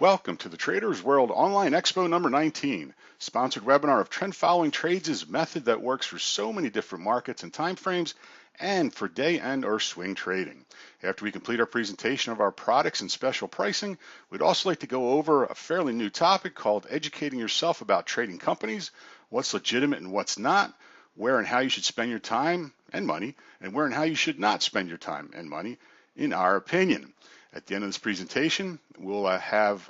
Welcome to the Traders World Online Expo number 19, sponsored webinar of trend following trades' method that works for so many different markets and time frames and for day and or swing trading. After we complete our presentation of our products and special pricing, we'd also like to go over a fairly new topic called educating yourself about trading companies, what's legitimate and what's not, where and how you should spend your time and money, and where and how you should not spend your time and money, in our opinion. At the end of this presentation, we'll have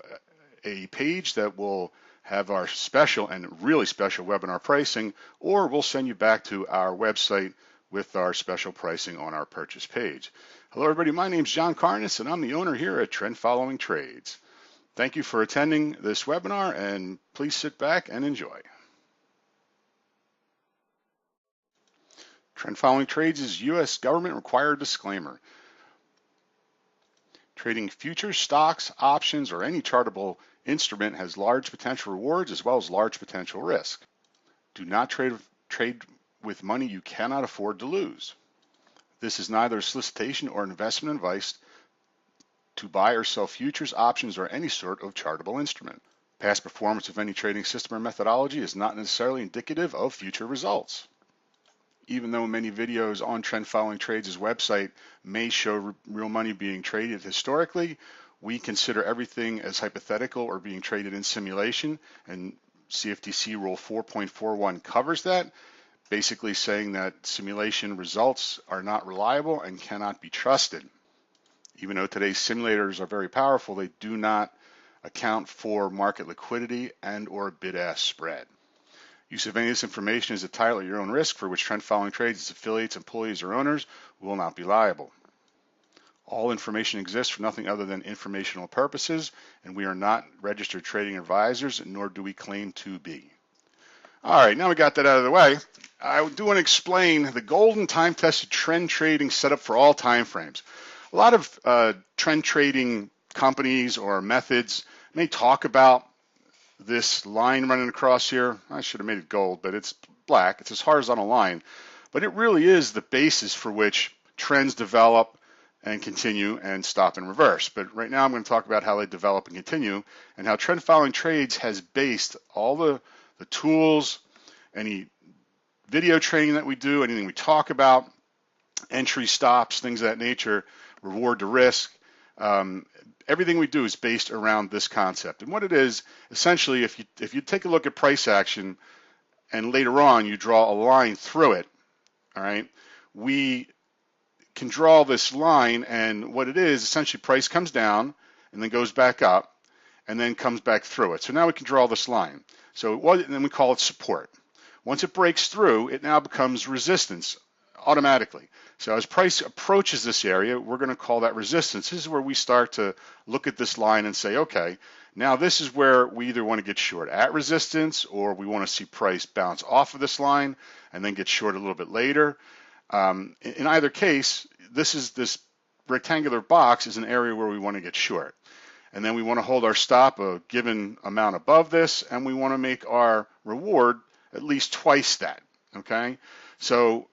a page that will have our special and really special webinar pricing, or we'll send you back to our website with our special pricing on our purchase page. Hello everybody, my name's John Karnas and I'm the owner here at Trend Following Trades. Thank you for attending this webinar and please sit back and enjoy. Trend Following Trades is U.S. government required disclaimer. Trading futures, stocks, options, or any chartable instrument has large potential rewards as well as large potential risk. Do not trade with money you cannot afford to lose. This is neither a solicitation or investment advice to buy or sell futures, options, or any sort of chartable instrument. Past performance of any trading system or methodology is not necessarily indicative of future results. Even though many videos on Trend Following Trades' website may show real money being traded historically, we consider everything as hypothetical or being traded in simulation, and CFTC Rule 4.41 covers that, basically saying that simulation results are not reliable and cannot be trusted. Even though today's simulators are very powerful, they do not account for market liquidity and or bid-ask spread. Use of any of this information is entirely at your own risk, for which Trend Following Trades, its affiliates, employees, or owners will not be liable. All information exists for nothing other than informational purposes, and we are not registered trading advisors, nor do we claim to be. All right, now we got that out of the way. I do want to explain the golden time-tested trend trading setup for all time frames. A lot of trend trading companies or methods may talk about this line running across here. I should have made it gold, but it's black. It's this horizontal line, but it really is the basis for which trends develop and continue and stop and reverse. But right now I'm going to talk about how they develop and continue, and how Trend Following Trades has based all the tools, any video training that we do, anything we talk about, entry stops, things of that nature, reward to risk, everything we do is based around this concept. And what it is, essentially, if you take a look at price action and later on you draw a line through it, all right, we can draw this line, and what it is, essentially price comes down and then goes back up and then comes back through it. So now we can draw this line. So and then we call it support. Once it breaks through, it now becomes resistance automatically. So as price approaches this area, we're going to call that resistance. This is where we start to look at this line and say, okay, now this is where we either want to get short at resistance, or we want to see price bounce off of this line and then get short a little bit later. In either case, this rectangular box is an area where we want to get short. And then we want to hold our stop a given amount above this, and we want to make our reward at least twice that, okay? So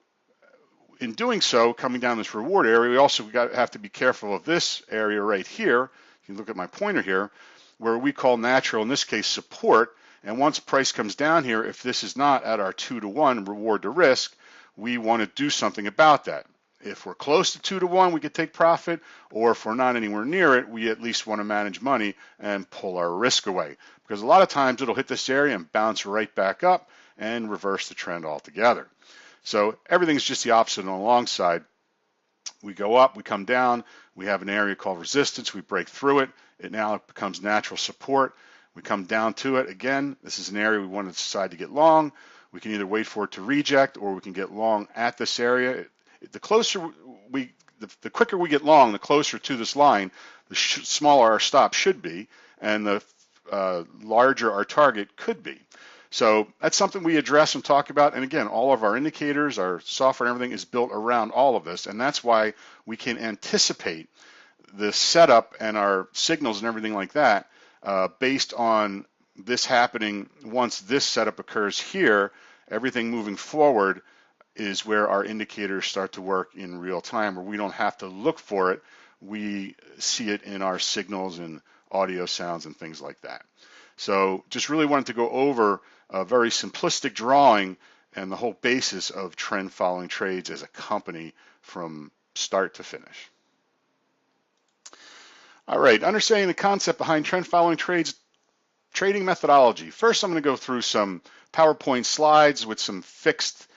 in doing so, coming down this reward area, we also have to be careful of this area right here. You can look at my pointer here, where we call natural, in this case, support. And once price comes down here, if this is not at our 2-to-1 reward to risk, we want to do something about that. If we're close to 2-to-1, we could take profit, or if we're not anywhere near it, we at least want to manage money and pull our risk away. Because a lot of times it'll hit this area and bounce right back up and reverse the trend altogether. So everything's just the opposite on the long side. We go up, we come down, we have an area called resistance, we break through it, it now becomes natural support, we come down to it again. This is an area we want to decide to get long. We can either wait for it to reject, or we can get long at this area. The quicker we get long, the closer to this line, the smaller our stop should be, and the larger our target could be. So that's something we address and talk about. And again, all of our indicators, our software and everything is built around all of this. And that's why we can anticipate the setup and our signals and everything like that based on this happening. Once this setup occurs here, everything moving forward is where our indicators start to work in real time, where we don't have to look for it. We see it in our signals and audio sounds and things like that. So just really wanted to go over a very simplistic drawing and the whole basis of trend following trades as a company from start to finish. All right, understanding the concept behind trend following trades, trading methodology. First, I'm going to go through some PowerPoint slides with some fixed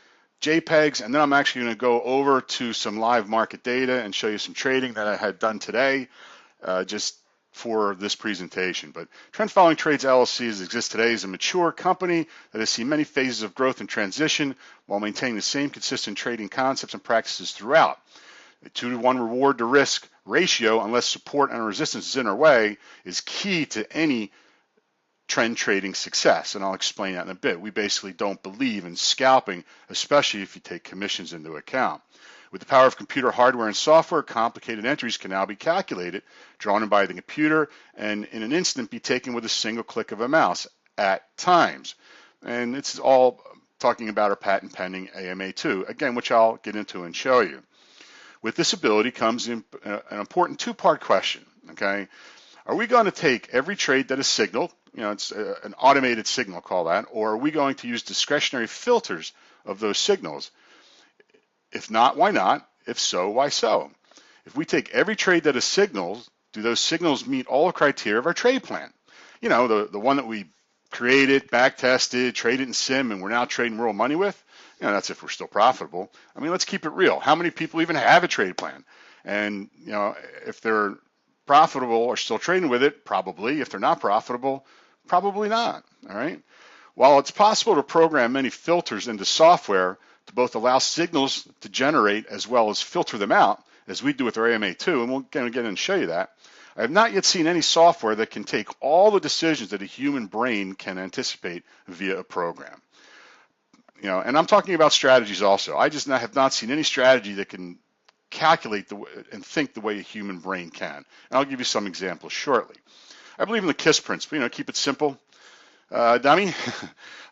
JPEGs, and then I'm actually going to go over to some live market data and show you some trading that I had done today just for this presentation. But Trend Following Trades LLC exists today as a mature company that has seen many phases of growth and transition while maintaining the same consistent trading concepts and practices throughout. A 2-to-1 reward to risk ratio, unless support and resistance is in our way, is key to any trend trading success, and I'll explain that in a bit. We basically don't believe in scalping, especially if you take commissions into account. With the power of computer hardware and software, complicated entries can now be calculated, drawn in by the computer, and in an instant be taken with a single click of a mouse at times. And it's all talking about our patent pending AMA2, again, which I'll get into and show you. With this ability comes an important two-part question, okay? Are we going to take every trade that is signaled, it's an automated signal, call that, or are we going to use discretionary filters of those signals? If not, why not? If so, why so? If we take every trade that is signals, do those signals meet all the criteria of our trade plan? The one that we created, back tested, traded in sim, and we're now trading real money with? That's if we're still profitable. I mean, let's keep it real. How many people even have a trade plan? And, if they're profitable or still trading with it, probably. If they're not profitable, probably not, all right? While it's possible to program many filters into software to both allow signals to generate as well as filter them out, as we do with our AMA2, and we'll get in and show you that, I have not yet seen any software that can take all the decisions that a human brain can anticipate via a program. And I'm talking about strategies also. I just have not seen any strategy that can calculate and think the way a human brain can. And I'll give you some examples shortly. I believe in the KISS principle, keep it simple, dummy.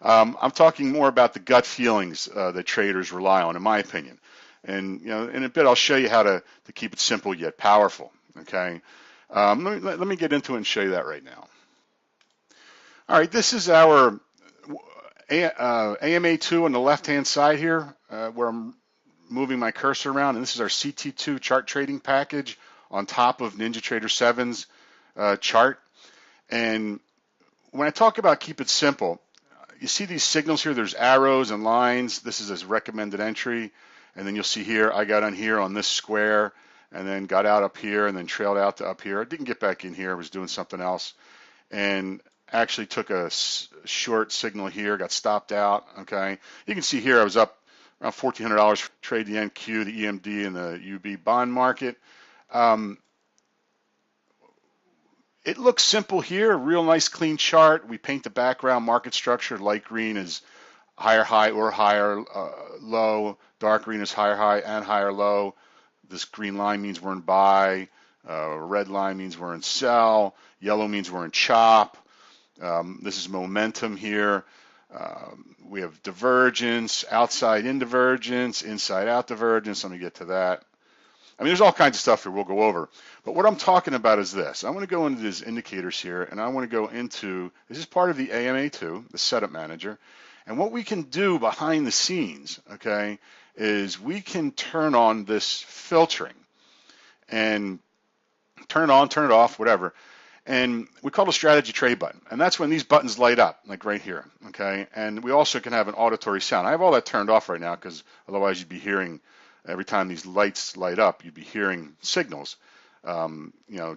I'm talking more about the gut feelings that traders rely on, in my opinion. And in a bit, I'll show you how to keep it simple yet powerful, okay? Let me get into it and show you that right now. All right, this is our AMA2 on the left-hand side here, where I'm moving my cursor around, and this is our CT2 chart trading package on top of NinjaTrader 7's chart. And when I talk about keep it simple, you see these signals here, there's arrows and lines. This is a recommended entry. And then you'll see here, I got on here on this square and then got out up here and then trailed out to up here. I didn't get back in here, I was doing something else. And actually took a short signal here, got stopped out, okay? You can see here I was up around $1,400 trade the NQ, the EMD, and the UB bond market. It looks simple here, a real nice clean chart. We paint the background market structure. Light green is higher high or higher low. Dark green is higher high and higher low. This green line means we're in buy. Red line means we're in sell. Yellow means we're in chop. This is momentum here. We have divergence, outside in divergence, inside out divergence. Let me get to that. I mean, there's all kinds of stuff here we'll go over. But what I'm talking about is this. I want to go into these indicators here, and I want to go into, this is part of the AMA2, the setup manager. And what we can do behind the scenes, okay, is we can turn on this filtering and turn it on, turn it off, whatever. And we call it a strategy trade button. And that's when these buttons light up, like right here, okay? And we also can have an auditory sound. I have all that turned off right now because otherwise you'd be hearing, every time these lights light up, you'd be hearing signals,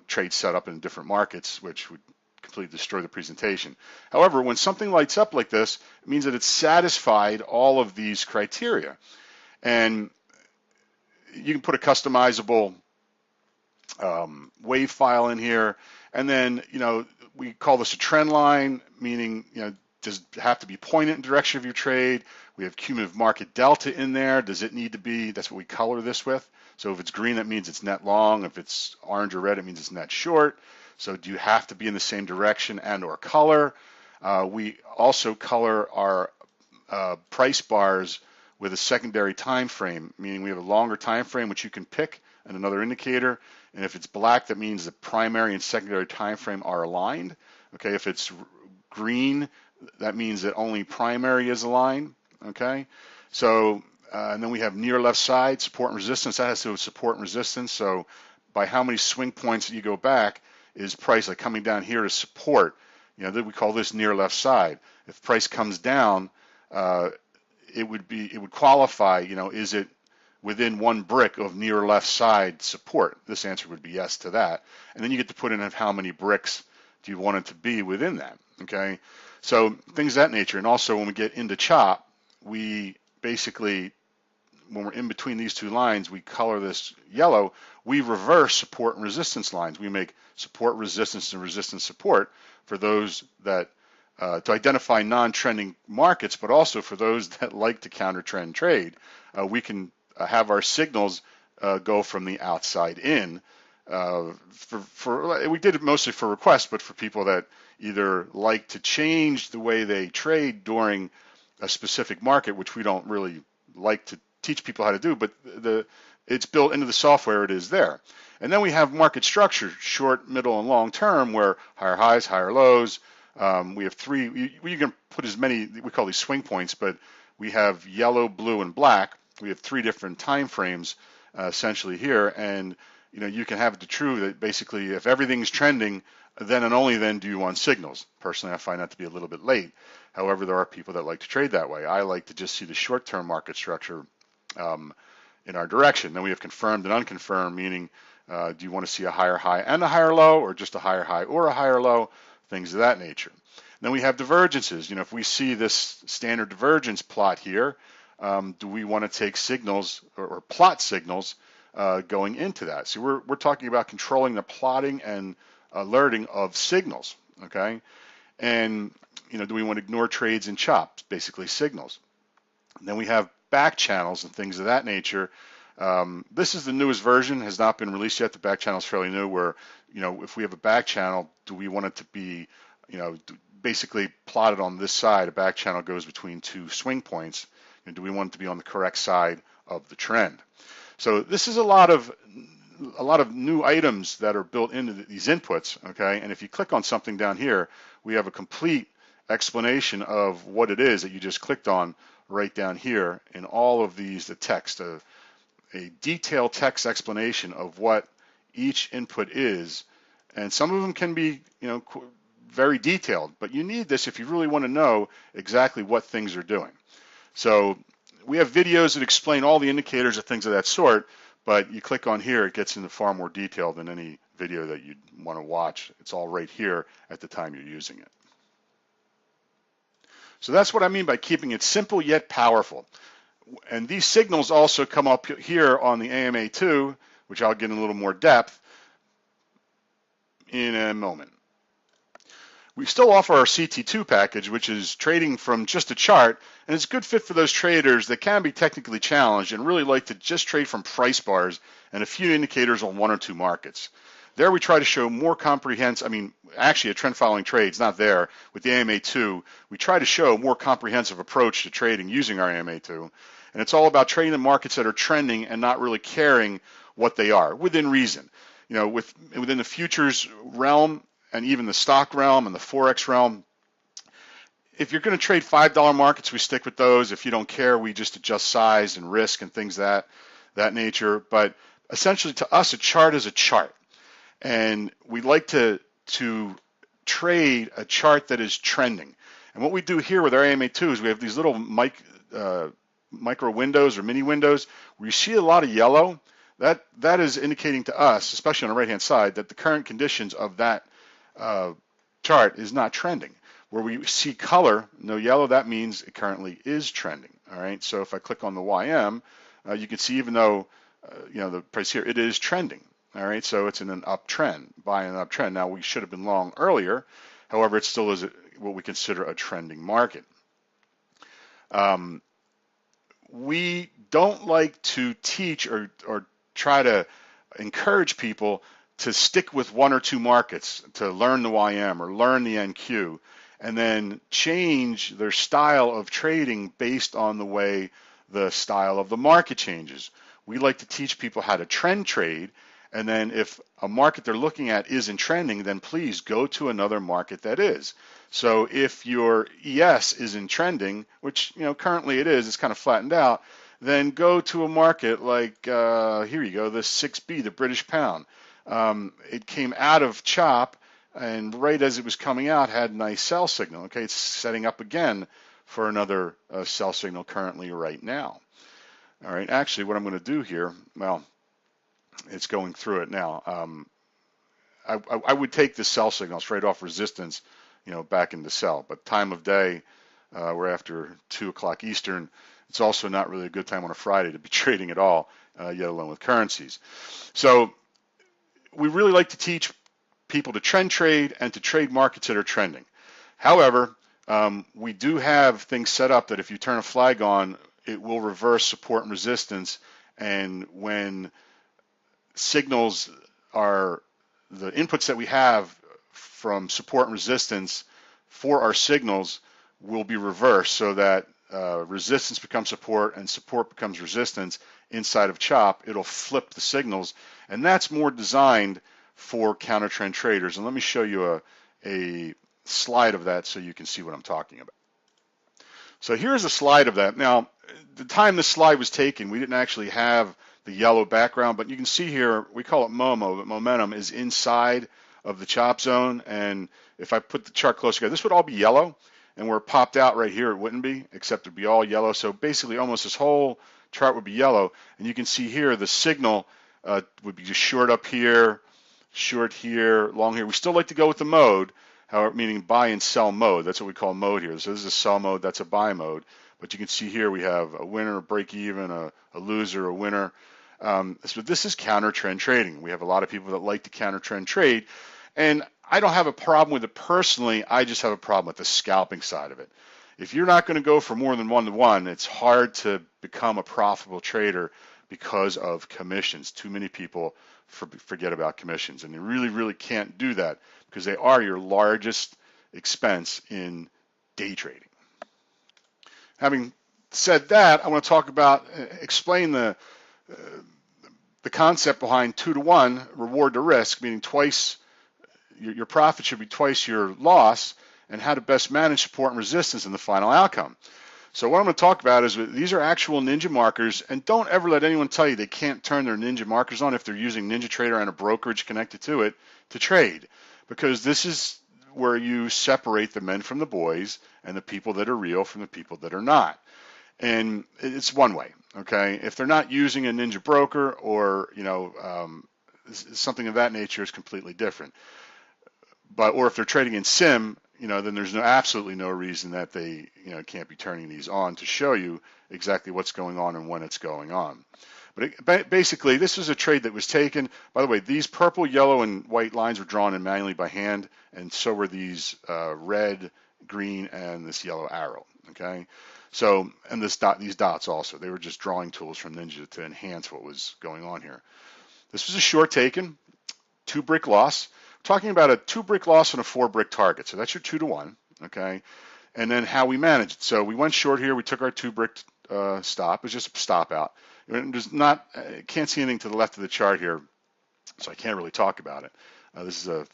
trades set up in different markets, which would completely destroy the presentation. However, when something lights up like this, it means that it's satisfied all of these criteria. And you can put a customizable wave file in here. And then, we call this a trend line, meaning, does it have to be pointed in the direction of your trade? We have cumulative market delta in there. Does it need to be, that's what we color this with. So if it's green, that means it's net long. If it's orange or red, it means it's net short. So do you have to be in the same direction and or color? We also color our price bars with a secondary time frame, meaning we have a longer time frame, which you can pick and another indicator. And if it's black, that means the primary and secondary time frame are aligned. Okay, if it's green, that means that only primary is aligned. Okay, so and then we have near left side, support and resistance. That has to do with support and resistance. So by how many swing points that you go back is price, like coming down here to support. We call this near left side. If price comes down, it would qualify. Is it within one brick of near left side support? This answer would be yes to that. And then you get to put in how many bricks do you want it to be within that. Okay, so things of that nature. And also when we get into chop, we basically, when we're in between these two lines, we color this yellow. We reverse support and resistance lines. We make support resistance and resistance support for those that to identify non-trending markets, but also for those that like to counter trend trade. We can have our signals go from the outside in. We did it mostly for requests, but for people that either like to change the way they trade during a specific market, which we don't really like to teach people how to do, but it's built into the software, it is there. And then we have market structure, short, middle, and long term, where higher highs, higher lows. We have three, you can put as many, we call these swing points, but we have yellow, blue, and black. We have three different time frames essentially here, and you can have it to true that basically if everything's trending, then and only then do you want signals. Personally, I find that to be a little bit late. However, there are people that like to trade that way. I like to just see the short-term market structure in our direction. Then we have confirmed and unconfirmed, meaning do you want to see a higher high and a higher low, or just a higher high or a higher low, things of that nature. Then we have divergences. If we see this standard divergence plot here, do we want to take signals or plot signals going into that? So we're talking about controlling the plotting and alerting of signals, okay? And do we want to ignore trades and chops, basically signals? And then we have back channels and things of that nature. This is the newest version, has not been released yet. The back channel is fairly new, where if we have a back channel, do we want it to be basically plotted on this side? A back channel goes between two swing points, and do we want it to be on the correct side of the trend? So this is a lot of new items that are built into these inputs, okay? And if you click on something down here, we have a complete explanation of what it is that you just clicked on right down here in all of these, the text, a detailed text explanation of what each input is. And some of them can be, very detailed, but you need this if you really want to know exactly what things are doing. So we have videos that explain all the indicators and things of that sort, but you click on here, it gets into far more detail than any video that you'd want to watch. It's all right here at the time you're using it. So that's what I mean by keeping it simple yet powerful. And these signals also come up here on the AMA2, which I'll get in a little more depth in a moment. We still offer our CT2 package, which is trading from just a chart, and it's a good fit for those traders that can be technically challenged and really like to just trade from price bars and a few indicators on one or two markets. There we try to show more comprehensive, actually a trend following trade's not there. With the AMA2, we try to show a more comprehensive approach to trading using our AMA2. And it's all about trading the markets that are trending and not really caring what they are, within reason. Within the futures realm, and even the stock realm and the Forex realm, if you're going to trade $5 markets, we stick with those. If you don't care, we just adjust size and risk and things that nature. But essentially, to us, a chart is a chart. And we like to trade a chart that is trending. And what we do here with our AMA2 is we have these little micro windows or mini windows where you see a lot of yellow. That is indicating to us, especially on the right-hand side, that the current conditions of that chart is not trending. Where we see color, no yellow, that means it currently is trending. All right. So if I click on the YM, you can see even though the price here, it is trending. All right. So it's in an uptrend, buying an uptrend. Now we should have been long earlier. However, it still is what we consider a trending market. We don't like to teach or try to encourage people to stick with one or two markets, to learn the YM or learn the NQ, and then change their style of trading based on the way the style of the market changes. we like to teach people how to trend trade. And then if a market they're looking at isn't trending, then please go to another market that is. So if your ES isn't trending, which currently it is, it's kind of flattened out, then go to a market like, here you go, the 6B, the British pound. It came out of chop, and right as it was coming out had a nice sell signal. Okay, it's setting up again for another sell signal currently right now. All right, actually what I'm going to do here, well, it's going through it now. I would take the sell signal straight off resistance, back into sell, but time of day, we're after 2 o'clock Eastern. It's also not really a good time on a Friday to be trading at all, yet alone with currencies. So we really like to teach people to trend trade and to trade markets that are trending. However, we do have things set up that if you turn a flag on, it will reverse support and resistance. And when signals are the inputs that we have from support and resistance for our signals will be reversed so that resistance becomes support and support becomes resistance inside of chop. It'll flip the signals, and that's more designed for counter trend traders. And let me show you a slide of that so you can see what I'm talking about. So here's a slide of that. Now, the time this slide was taken, we didn't actually have the yellow background, but you can see here, we call it MOMO, but momentum is inside of the chop zone. And if I put the chart closer together, this would all be yellow, and where it popped out right here, it wouldn't be, except it'd be all yellow. So basically almost this whole chart would be yellow. And you can see here, the signal would be just short up here, short here, long here. We still like to go with the mode, however, meaning buy and sell mode. That's what we call mode here. So this is a sell mode, that's a buy mode. But you can see here we have a winner, a break even, a loser, a winner. So this is counter trend trading. We have a lot of people that like to counter trend trade, and I don't have a problem with it personally. I just have a problem with the scalping side of it. If you're not going to go for more than 1-to-1, it's hard to become a profitable trader because of commissions. Too many people forget about commissions, and you really, really can't do that because they are your largest expense in day trading. Having said that, I want to talk about, explain the concept behind 2-to-1 reward to risk, meaning twice your profit should be twice your loss, and how to best manage support and resistance in the final outcome. So what I'm going to talk about is these are actual ninja markers, and don't ever let anyone tell you they can't turn their ninja markers on if they're using NinjaTrader and a brokerage connected to it to trade, because this is where you separate the men from the boys and the people that are real from the people that are not. And it's one way, okay? If they're not using a Ninja broker or, something of that nature is completely different. Or if they're trading in sim, then there's absolutely no reason that they, can't be turning these on to show you exactly what's going on and when it's going on. But basically, this was a trade that was taken. By the way, these purple, yellow, and white lines were drawn in manually by hand, and so were these red, green, and this yellow arrow, okay? So, and these dots also, they were just drawing tools from Ninja to enhance what was going on here. This was a short taken, 2-brick loss. We're talking about a 2-brick loss and a 4-brick target. So that's your 2-to-1, okay? And then how we manage it. So we went short here. We took our 2-brick stop. It was just a stop out. There's not, can't see anything to the left of the chart here, so I can't really talk about it. This is a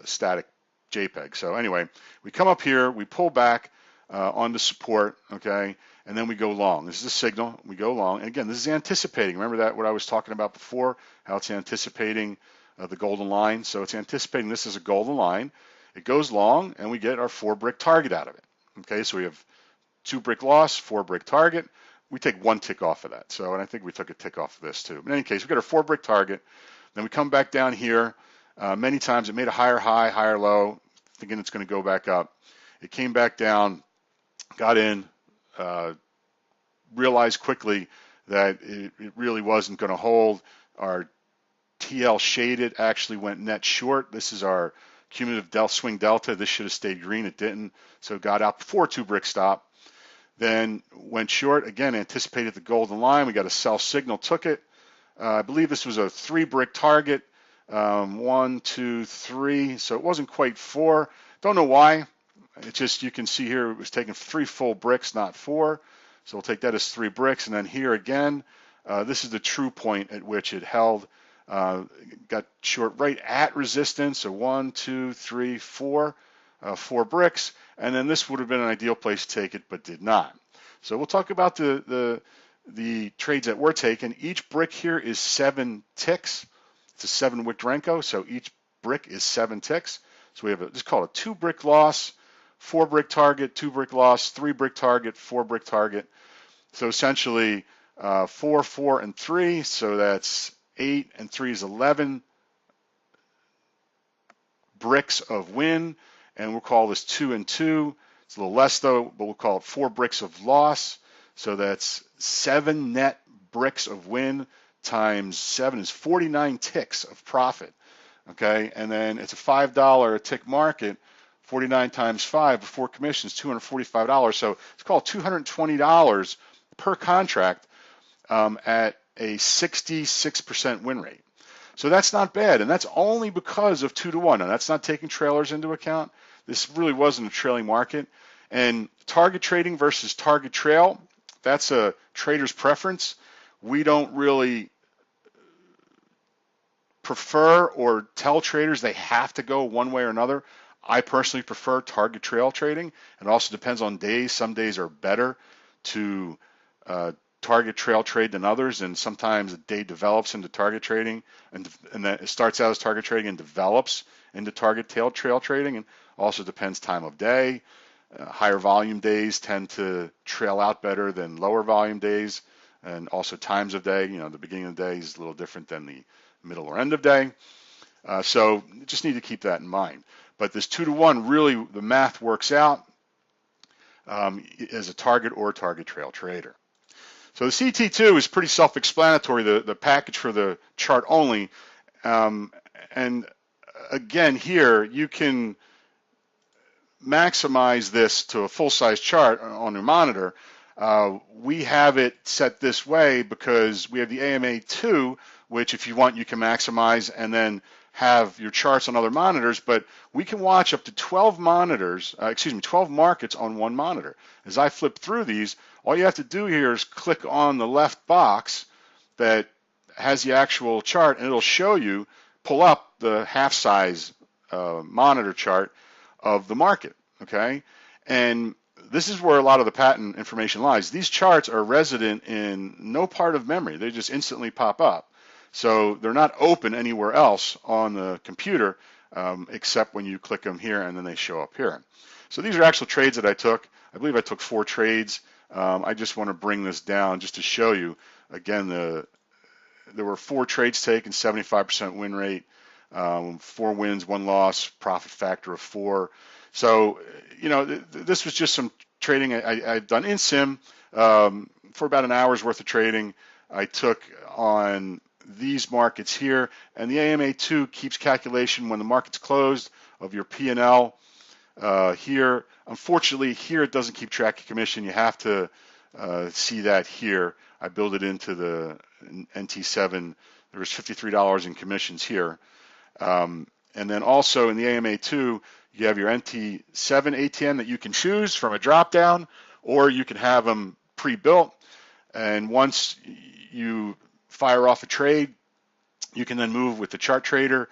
static JPEG. So anyway, we come up here, we pull back on the support, okay, and then we go long. This is a signal. We go long. And again, this is anticipating. Remember that what I was talking about before, how it's anticipating the golden line. So it's anticipating this is a golden line. It goes long, and we get our 4-brick target out of it. Okay, so we have 2-brick loss, 4-brick target. We take 1 tick off of that. So, and I think we took a tick off of this too. But in any case, we got our 4-brick target. Then we come back down here. Many times it made a higher high, higher low, thinking it's going to go back up. It came back down, got in, realized quickly that it really wasn't going to hold. Our TL shaded actually went net short. This is our cumulative swing delta. This should have stayed green. It didn't. So it got out before 2-brick stop. Then went short, again, anticipated the golden line. We got a sell signal, took it. I believe this was a 3-brick target, 1, 2, 3. So it wasn't quite 4. Don't know why. It's just, you can see here it was taking 3 full bricks, not 4. So we'll take that as 3 bricks. And then here again, This is the true point at which it held. Got short right at resistance, so 1, 2, 3, 4, 4 bricks, and then this would have been an ideal place to take it, but did not. So we'll talk about the trades that were taken. Each brick here is 7 ticks. It's a 7-wick Renko, so each brick is 7 ticks. So we have this is called a 2-brick loss, 4-brick target, 2-brick loss, 3-brick target, 4-brick target. So essentially 4, 4, and 3, so that's 8 and 3 is 11 bricks of win, and we'll call this 2 and 2. It's a little less though, but we'll call it 4 bricks of loss. So that's 7 net bricks of win times 7 is 49 ticks of profit. Okay, and then it's a $5 a tick market. 49 times 5 before commissions, $245. So it's called $220 per contract at a 66% win rate. So that's not bad, and that's only because of 2-to-1. Now that's not taking trailers into account. This really wasn't a trailing market. And target trading versus target trail, that's a trader's preference. We don't really prefer or tell traders they have to go one way or another. I personally prefer target trail trading. It also depends on days. Some days are better to target trail trade than others, and sometimes a day develops into target trading, and then it starts out as target trading and develops into target trail trading, and also depends time of day. Higher volume days tend to trail out better than lower volume days, and also times of day. You know, the beginning of the day is a little different than the middle or end of day. So you just need to keep that in mind. But this 2-to-1, really the math works out as a target or target trail trader. So the CT2 is pretty self-explanatory, the package for the chart only. And again, here you can maximize this to a full-size chart on your monitor. We have it set this way because we have the AMA2, which if you want you can maximize and then have your charts on other monitors, but we can watch up to 12 markets on one monitor. As I flip through these, all you have to do here is click on the left box that has the actual chart, and it'll show you, pull up the half-size monitor chart of the market, okay? And this is where a lot of the patent information lies. These charts are resident in no part of memory. They just instantly pop up. So they're not open anywhere else on the computer except when you click them here and then they show up here. So these are actual trades that I took. I believe I took 4 trades. I just want to bring this down just to show you. Again, there were 4 trades taken, 75% win rate, 4 wins, 1 loss, profit factor of 4. So, you know, this was just some trading I've done in sim for about an hour's worth of trading. I took on these markets here, and the AMA2 keeps calculation when the market's closed of your P&L here. Unfortunately, here it doesn't keep track of commission. You have to see that here. I build it into the NT7. There was $53 in commissions here. And then also in the AMA2, you have your NT7 ATM that you can choose from a drop-down, or you can have them pre-built. And once you fire off a trade, you can then move with the chart trader.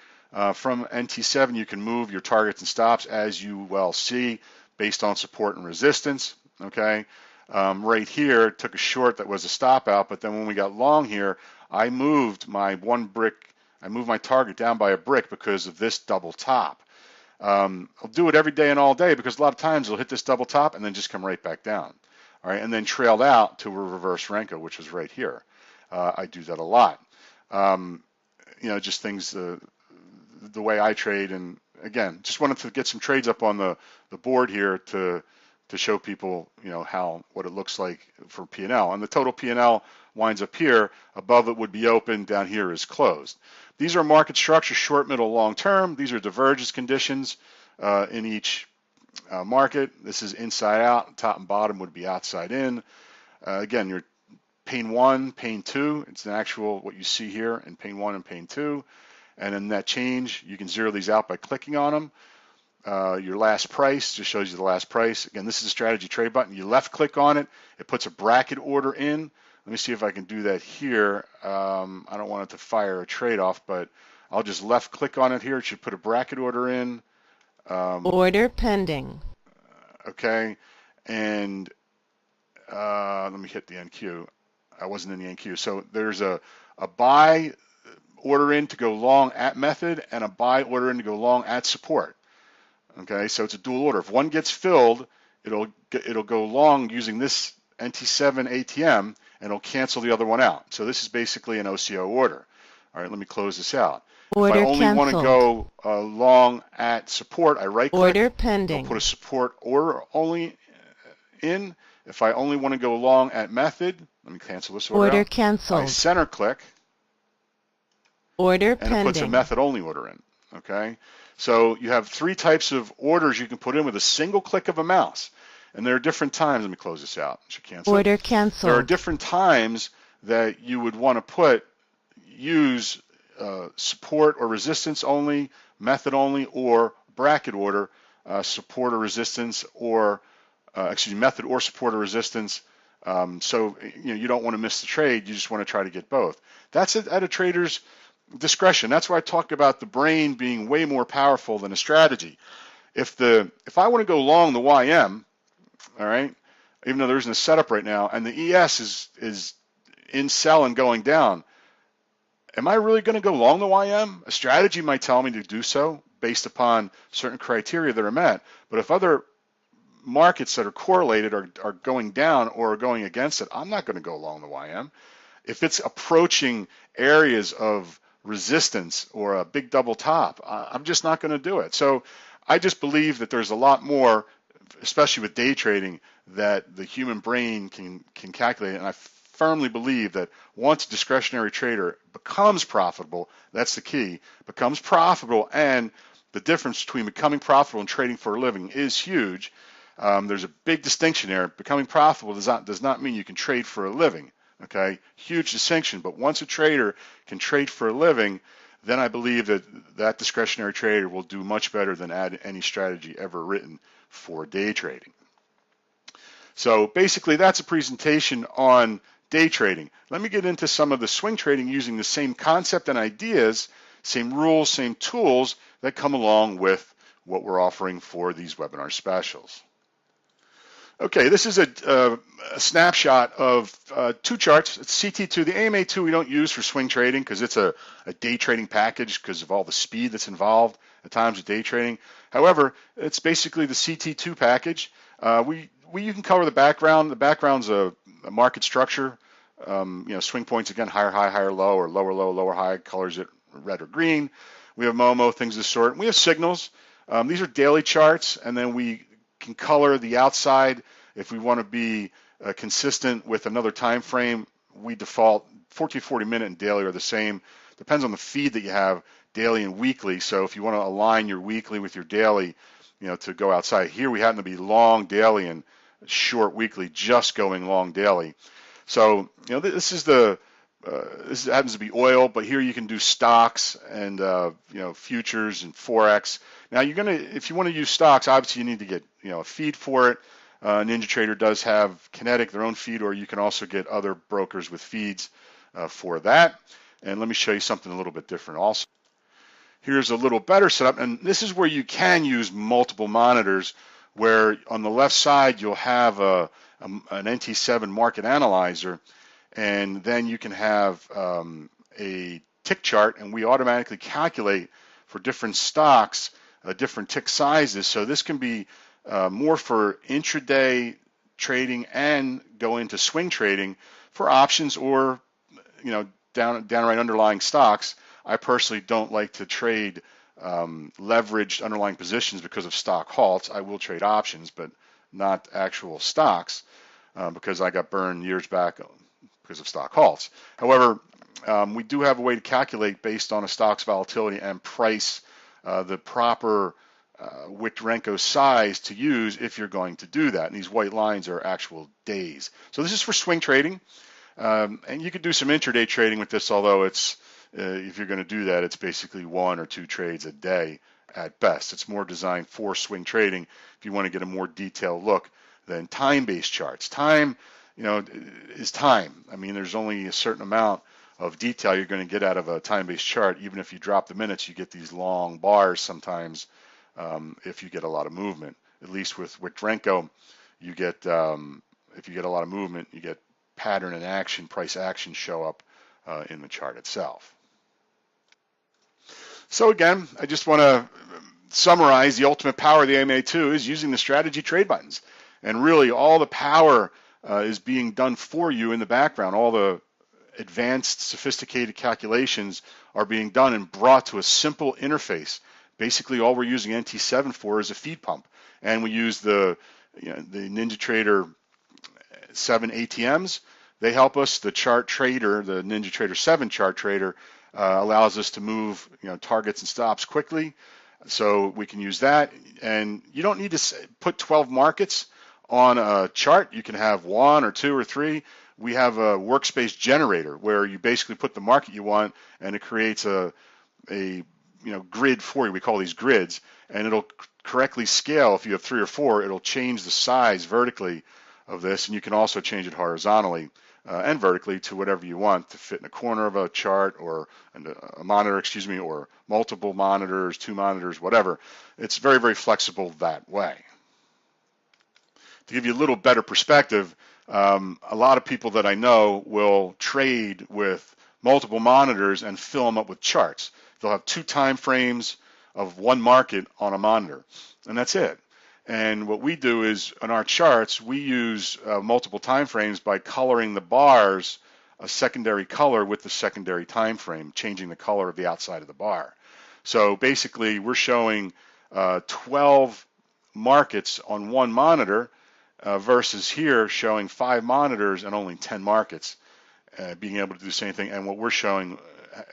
From NT7, you can move your targets and stops as you well see based on support and resistance, okay? Right here, took a short that was a stop out, but then when we got long here, I moved my target down by a brick because of this double top. I'll do it every day and all day because a lot of times it'll hit this double top and then just come right back down, all right? And then trailed out to a reverse Renko, which was right here. I do that a lot. You know, just things the way I trade, and again, just wanted to get some trades up on the board here to show people, you know, what it looks like for P&L. And the total P&L winds up here. Above it would be open. Down here is closed. These are market structure, short, middle, long term. These are divergence conditions in each market. This is inside out. Top and bottom would be outside in. Again, your pane 1, pane 2, it's an actual what you see here in pane 1 and pane 2. And then that change, you can zero these out by clicking on them. Your last price just shows you the last price. Again, this is a strategy trade button. You left click on it. It puts a bracket order in. Let me see if I can do that here. I don't want it to fire a trade-off, but I'll just left click on it here. It should put a bracket order in. Order pending. Okay, and let me hit the NQ. I wasn't in the NQ. So there's a buy order in to go long at method and a buy order in to go long at support. Okay, so it's a dual order. If one gets filled, it'll go long using this NT7 ATM and it'll cancel the other one out. So this is basically an OCO order. All right, let me close this out. If I Order only want to canceled. go long at support, I right click. Order It'll put pending. a support order only in. If I only want to go long at method, let me cancel this order Order out. I canceled. center click Order and it puts a pending. method only order in. Okay, so you have three types of orders you can put in with a single click of a mouse. And there are different times, let me close this out, I should cancel it. Order There are canceled. different times that you would want to use support or resistance only, method only, or bracket order, support or resistance, or method or support or resistance. So you don't want to miss the trade. You just want to try to get both. That's at a trader's discretion. That's why I talk about the brain being way more powerful than a strategy. If I want to go long the YM, all right, even though there isn't a setup right now, and the ES is in sell and going down, am I really going to go long the YM? A strategy might tell me to do so based upon certain criteria that are met. But if other markets that are correlated are going down or are going against it, I'm not going to go long the YM. If it's approaching areas of resistance or a big double top, I'm just not going to do it. So I just believe that there's a lot more, especially with day trading, that the human brain can calculate. And I firmly believe that once a discretionary trader becomes profitable, that's the key, becomes profitable, and the difference between becoming profitable and trading for a living is huge. There's a big distinction there. Becoming profitable does not mean you can trade for a living. Okay, huge distinction. But once a trader can trade for a living, then I believe that discretionary trader will do much better than any strategy ever written for day trading. So basically, that's a presentation on day trading. Let me get into some of the swing trading using the same concept and ideas, same rules, same tools that come along with what we're offering for these webinar specials. Okay, this is a snapshot of two charts. It's CT2. The AMA2 we don't use for swing trading because it's a day trading package because of all the speed that's involved at times with day trading. However, it's basically the CT2 package. You can color the background. The background's a market structure. Swing points, again, higher high, higher low, or lower low, lower high, colors it red or green. We have Momo, things of the sort. We have signals. These are daily charts, and then we can color the outside. If we want to be consistent with another time frame, we default 14, 40 minute and daily are the same. Depends on the feed that you have, daily and weekly. So if you want to align your weekly with your daily, to go outside. Here we happen to be long daily and short weekly, just going long daily. So this is this happens to be oil, but here you can do stocks and futures and forex. Now if you want to use stocks, obviously you need to get a feed for it. NinjaTrader does have Kinetic, their own feed, or you can also get other brokers with feeds for that. And let me show you something a little bit different also. Here's a little better setup, and this is where you can use multiple monitors, where on the left side you'll have an NT7 market analyzer, and then you can have a tick chart, and we automatically calculate for different stocks different tick sizes. So this can be more for intraday trading and go into swing trading for options or downright underlying stocks. I personally don't like to trade leveraged underlying positions because of stock halts. I will trade options, but not actual stocks because I got burned years back because of stock halts. However, we do have a way to calculate based on a stock's volatility and price the proper Wittrenko size to use if you're going to do that. And these white lines are actual days. So this is for swing trading. And you could do some intraday trading with this, although it's if you're going to do that, it's basically 1 or 2 trades a day at best. It's more designed for swing trading if you want to get a more detailed look than time-based charts. Time, is time. I mean, there's only a certain amount of detail you're going to get out of a time-based chart. Even if you drop the minutes, you get these long bars sometimes if you get a lot of movement. At least with Drenko, you get if you get a lot of movement, you get pattern and action, price action show up in the chart itself. So again, I just want to summarize the ultimate power of the AMA2 is using the strategy trade buttons. And really all the power is being done for you in the background. All the advanced, sophisticated calculations are being done and brought to a simple interface. Basically, all we're using NT7 for is a feed pump. And we use the NinjaTrader 7 ATMs. They help us. The chart trader, the NinjaTrader 7 chart trader, allows us to move targets and stops quickly. So we can use that. And you don't need to put 12 markets on a chart. You can have 1 or 2 or 3. We have a workspace generator where you basically put the market you want and it creates a grid for you. We call these grids, and it'll correctly scale. If you have 3 or 4, it'll change the size vertically of this, and you can also change it horizontally and vertically to whatever you want to fit in a corner of a chart or a monitor, or multiple monitors, 2 monitors, whatever. It's very, very flexible that way. To give you a little better perspective, a lot of people that I know will trade with multiple monitors and fill them up with charts. They'll have 2 time frames of one market on a monitor, and that's it. And what we do is, on our charts, we use multiple time frames by coloring the bars a secondary color with the secondary time frame, changing the color of the outside of the bar. So basically, we're showing 12 markets on one monitor versus here showing 5 monitors and only 10 markets, being able to do the same thing. And what we're showing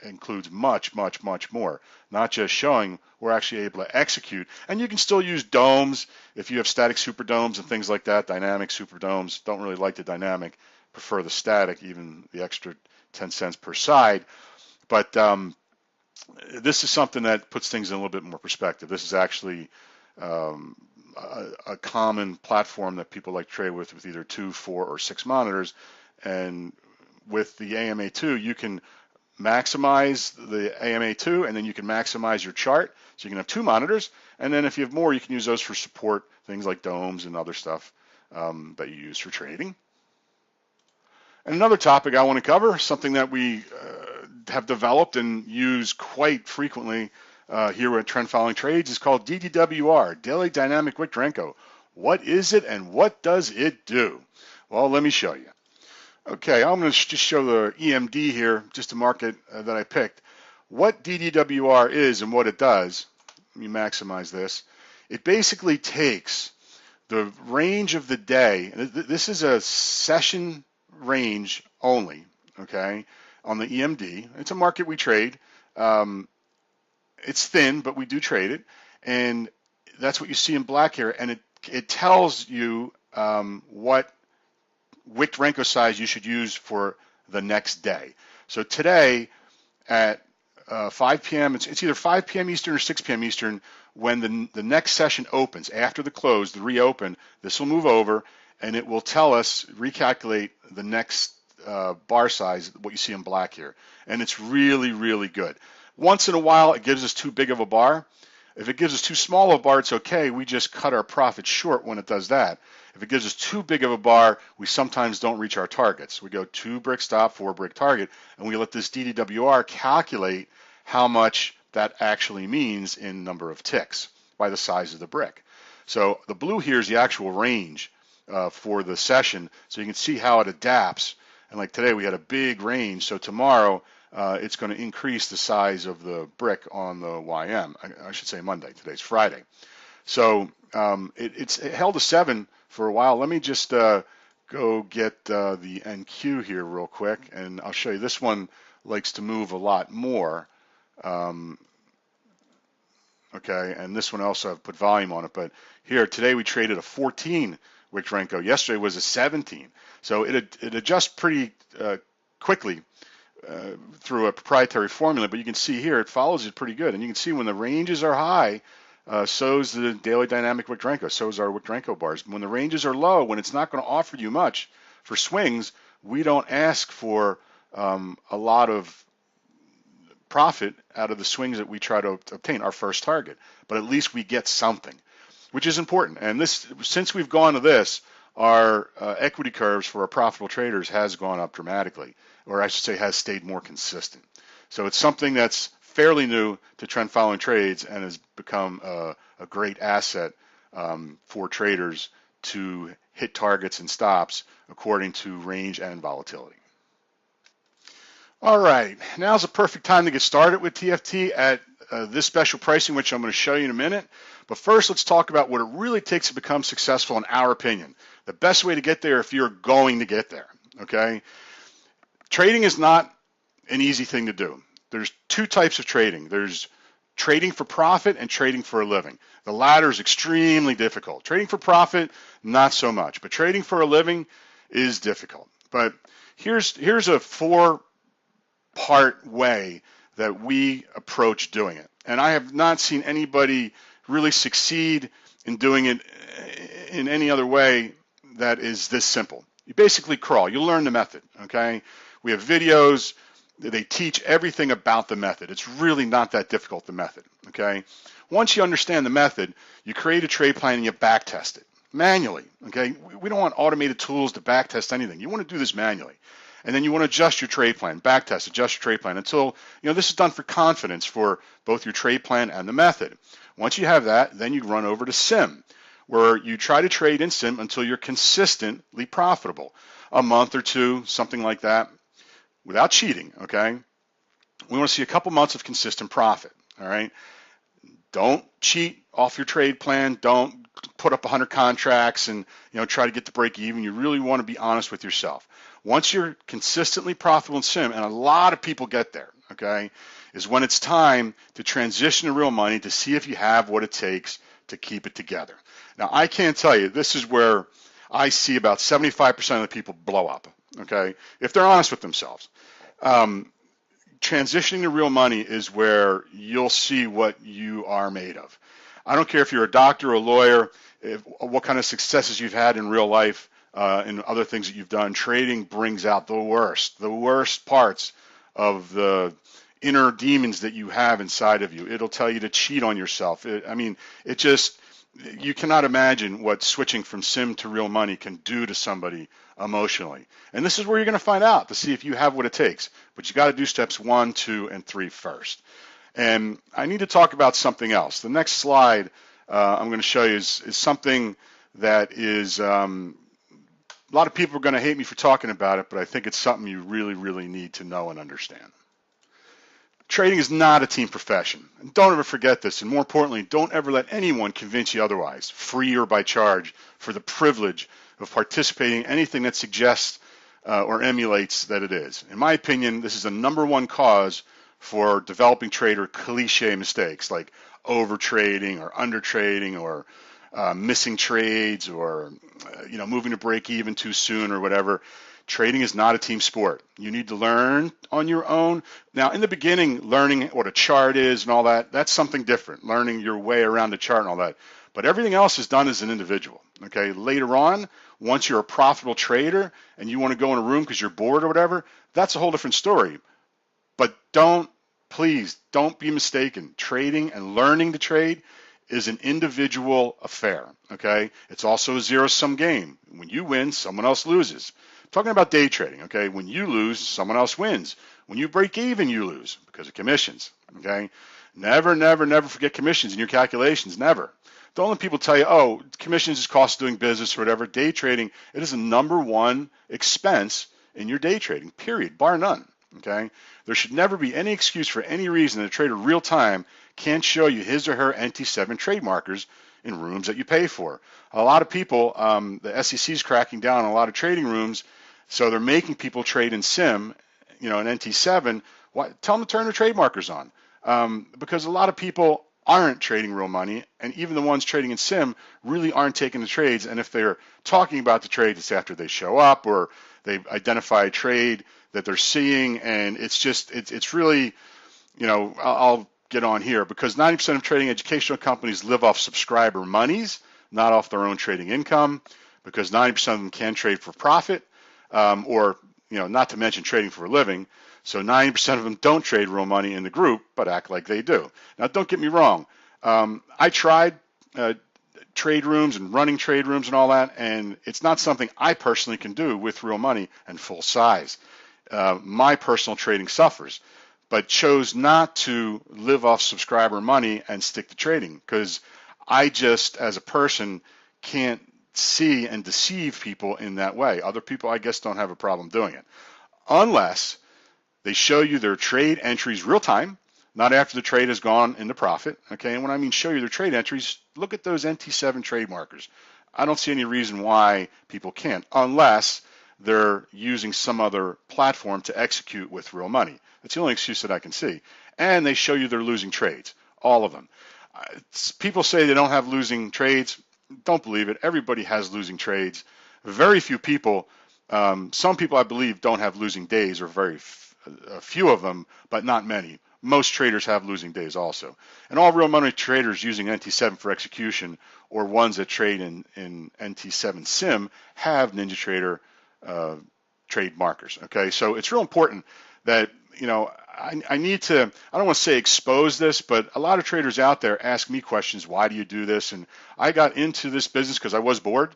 includes much, much, much more. Not just showing, we're actually able to execute. And you can still use domes if you have static super domes and things like that. Dynamic super domes, don't really like the dynamic, prefer the static, even the extra 10 cents per side. But this is something that puts things in a little bit more perspective. This is actually a common platform that people like to trade with either 2, 4, or 6 monitors. And with the AMA2, you can maximize the AMA2, and then you can maximize your chart. So you can have 2 monitors, and then if you have more, you can use those for support, things like domes and other stuff that you use for trading. And another topic I want to cover, something that we have developed and use quite frequently here at Trend Following Trades, is called DDWR, Daily Dynamic Wick Renko. What is it and what does it do? Well, let me show you. Okay, I'm going to just show the EMD here, just a market that I picked. What DDWR is and what it does, let me maximize this. It basically takes the range of the day. This is a session range only, okay, on the EMD. It's a market we trade. It's thin, but we do trade it. And that's what you see in black here. And it tells you what wick Renko size you should use for the next day. So today at 5 p.m., it's either 5 p.m. Eastern or 6 p.m. Eastern, when the next session opens, after the close, the reopen, this will move over and it will tell us, recalculate the next bar size, what you see in black here. And it's really, really good. Once in a while, it gives us too big of a bar. If it gives us too small of a bar, it's okay. We just cut our profit short when it does that. If it gives us too big of a bar, we sometimes don't reach our targets. We go 2 brick stop, 4 brick target, and we let this DDWR calculate how much that actually means in number of ticks by the size of the brick. So the blue here is the actual range for the session, so you can see how it adapts. And like today, we had a big range, so tomorrow it's going to increase the size of the brick on the YM. I should say Monday. Today's Friday. So it held a 7 for a while. Let me just go get the NQ here real quick, and I'll show you. This one likes to move a lot more. Okay, and this one also I've put volume on it. But here today we traded a 14 wick Renko. Yesterday was a 17. So it adjusts pretty quickly through a proprietary formula. But you can see here it follows it pretty good, and you can see when the ranges are high. So's the daily dynamic wick Renko. So's our wick Renko bars. When the ranges are low, when it's not going to offer you much For swings, we don't ask for a lot of profit out of the swings that we try to obtain, our first target, but at least we get something, which is important. And this, since we've gone to this, our equity curves for our profitable traders has gone up dramatically, or I should say has stayed more consistent. So it's something that's fairly new to trend following trades and has become a great asset for traders to hit targets and stops according to range and volatility. All right, now's a perfect time to get started with TFT at this special pricing, which I'm going to show you in a minute. But first, let's talk about what it really takes to become successful in our opinion. The best way to get there if you're going to get there, okay? Trading is not an easy thing to do. There's two types of trading. There's trading for profit and trading for a living. The latter is extremely difficult. Trading for profit, not so much. But trading for a living is difficult. But here's a four-part way that we approach doing it. And I have not seen anybody really succeed in doing it in any other way that is this simple. You basically crawl. You learn the method, okay? We have videos. They teach everything about the method. It's really not that difficult, the method, okay? Once you understand the method, you create a trade plan and you back test it manually, okay? We don't want automated tools to back test anything. You want to do this manually. And then you want to adjust your trade plan, back test, adjust your trade plan until, this is done for confidence for both your trade plan and the method. Once you have that, then you run over to Sim, where you try to trade in Sim until you're consistently profitable, a month or two, something like that, without cheating, okay? We want to see a couple months of consistent profit, all right? Don't cheat off your trade plan. Don't put up 100 contracts and try to get to break even. You really want to be honest with yourself. Once you're consistently profitable in Sim, and a lot of people get there, okay, is when it's time to transition to real money to see if you have what it takes to keep it together. Now, I can't tell you, this is where I see about 75% of the people blow up, okay, if they're honest with themselves. Transitioning to real money is where you'll see what you are made of. I don't care if you're a doctor or a lawyer, what kind of successes you've had in real life, and other things that you've done. Trading brings out the worst parts of the inner demons that you have inside of you. It'll tell you to cheat on yourself. You cannot imagine what switching from Sim to real money can do to somebody emotionally. And this is where you're going to find out to see if you have what it takes. But you got to do steps 1, 2, and 3 first. And I need to talk about something else. The next slide I'm going to show you is something that is a lot of people are going to hate me for talking about it, but I think it's something you really, really need to know and understand. Trading is not a team profession. And don't ever forget this. And more importantly, don't ever let anyone convince you otherwise, free or by charge, for the privilege of participating in anything that suggests or emulates that it is. In my opinion, this is the #1 cause for developing trader cliche mistakes like overtrading or undertrading or missing trades or moving to break even too soon or whatever. Trading is not a team sport. You need to learn on your own. Now, in the beginning, learning what a chart is and all that, that's something different, learning your way around the chart and all that. But everything else is done as an individual, okay? Later on, once you're a profitable trader and you want to go in a room because you're bored or whatever, that's a whole different story. But please don't be mistaken. Trading and learning to trade is an individual affair, okay? It's also a zero-sum game. When you win, someone else loses. I'm talking about day trading, okay? When you lose, someone else wins. When you break even, you lose because of commissions, okay? Never, never, never forget commissions in your calculations, never. Don't let people tell you, oh, commissions is cost of doing business or whatever. Day trading, it is the #1 expense in your day trading, period, bar none, okay? There should never be any excuse for any reason that a trader real time can't show you his or her NT7 trade markers in rooms that you pay for. A lot of people, the SEC is cracking down on a lot of trading rooms, so they're making people trade in Sim, an NT7. Tell them to turn their trade markers on, because a lot of people aren't trading real money, and even the ones trading in Sim really aren't taking the trades. And if they're talking about the trade, it's after they show up or they identify a trade that they're seeing, and it's really, I'll get on here because 90% of trading educational companies live off subscriber monies, not off their own trading income, because 90% of them can trade for profit. or not to mention trading for a living. So 90% of them don't trade real money in the group, but act like they do. Now, don't get me wrong. I tried trade rooms and running trade rooms and all that, and it's not something I personally can do with real money and full size. My personal trading suffers, but chose not to live off subscriber money and stick to trading because I just, as a person, can't see and deceive people in that way. Other people, I guess, don't have a problem doing it unless they show you their trade entries real time, not after the trade has gone into profit. Okay, and when I mean show you their trade entries, look at those NT7 trade markers. I don't see any reason why people can't, unless they're using some other platform to execute with real money. That's the only excuse that I can see. And they show you they're losing trades, all of them. People say they don't have losing trades. Don't believe it. Everybody has losing trades. Very few people, some people I believe don't have losing days, or very few of them, but not many. Most traders have losing days also. And all real money traders using NT7 for execution, or ones that trade in NT7 Sim, have NinjaTrader trade markers. Okay, so it's real important that, I need to, I don't want to say expose this, but a lot of traders out there ask me questions, why do you do this? And I got into this business because I was bored,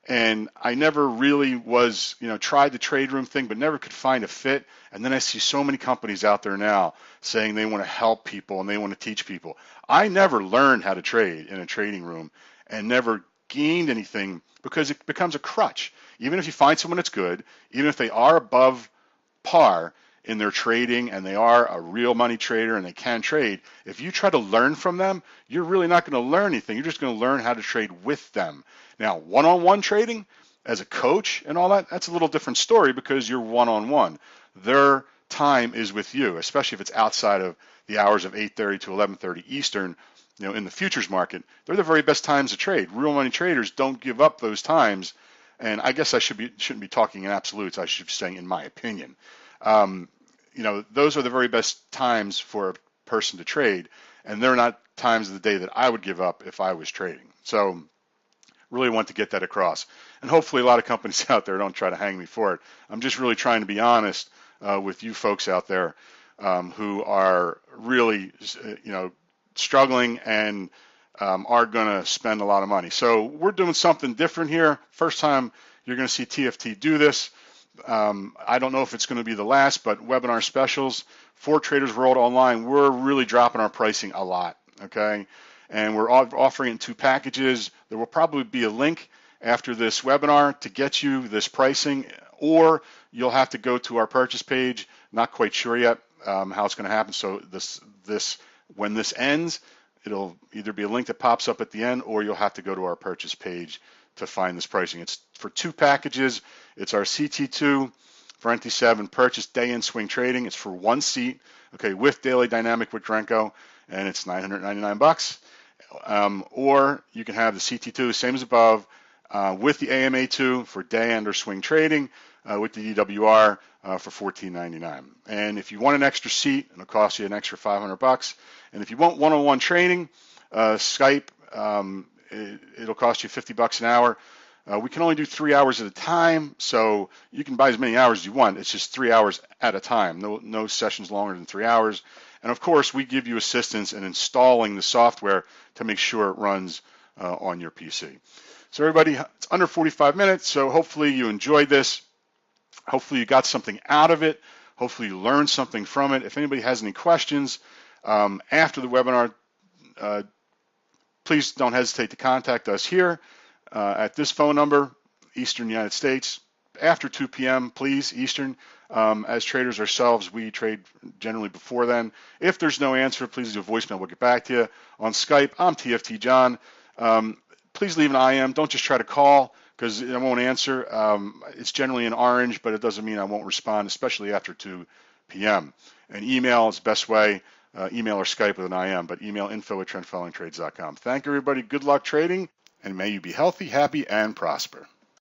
and I never really was, tried the trade room thing, but never could find a fit. And then I see so many companies out there now saying they want to help people and they want to teach people. I never learned how to trade in a trading room and never gained anything because it becomes a crutch. Even if you find someone that's good, even if they are above par in their trading and they are a real money trader and they can trade, if you try to learn from them, you're really not going to learn anything. You're just going to learn how to trade with them. Now, one-on-one trading as a coach and all that, that's a little different story because you're one-on-one. Their time is with you, especially if it's outside of the hours of 8:30 to 11:30 Eastern. In the futures market, they're the very best times to trade. Real money traders don't give up those times, and I guess I shouldn't be talking in absolutes. I should be saying in my opinion. Those are the very best times for a person to trade, and they're not times of the day that I would give up if I was trading. So really want to get that across. And hopefully a lot of companies out there don't try to hang me for it. I'm just really trying to be honest with you folks out there who are really, struggling and are going to spend a lot of money. So we're doing something different here. First time you're going to see TFT do this. I don't know if it's going to be the last, but webinar specials for Traders World Online, we're really dropping our pricing a lot, okay? And we're offering it in 2 packages. There will probably be a link after this webinar to get you this pricing, or you'll have to go to our purchase page. Not quite sure yet how it's going to happen. So when this ends, it'll either be a link that pops up at the end, or you'll have to go to our purchase page to find this pricing. It's for 2 packages. It's our CT2 for NT7 purchase day-in swing trading. It's for 1 seat, okay, with daily dynamic with Grenko, and it's $999. Or you can have the CT2, same as above, with the AMA2 for day and or swing trading, with the DWR for $14.99. And if you want an extra seat, it'll cost you an extra $500. And if you want one-on-one training, Skype, it'll cost you $50 an hour. We can only do 3 hours at a time, so you can buy as many hours as you want. It's just 3 hours at a time. No sessions longer than 3 hours. And of course, we give you assistance in installing the software to make sure it runs on your PC. So everybody, it's under 45 minutes, so hopefully you enjoyed this. Hopefully you got something out of it. Hopefully you learned something from it. If anybody has any questions after the webinar, please don't hesitate to contact us here at this phone number, Eastern United States, after 2 p.m., please, Eastern. As traders ourselves, we trade generally before then. If there's no answer, please leave a voicemail. We'll get back to you. On Skype, I'm TFT John. Please leave an IM. Don't just try to call because I won't answer. It's generally in orange, but it doesn't mean I won't respond, especially after 2 p.m. And email is the best way. Email or Skype with an IM, but email info@trendfollowingtrades.com. Thank you, everybody. Good luck trading, and may you be healthy, happy, and prosper.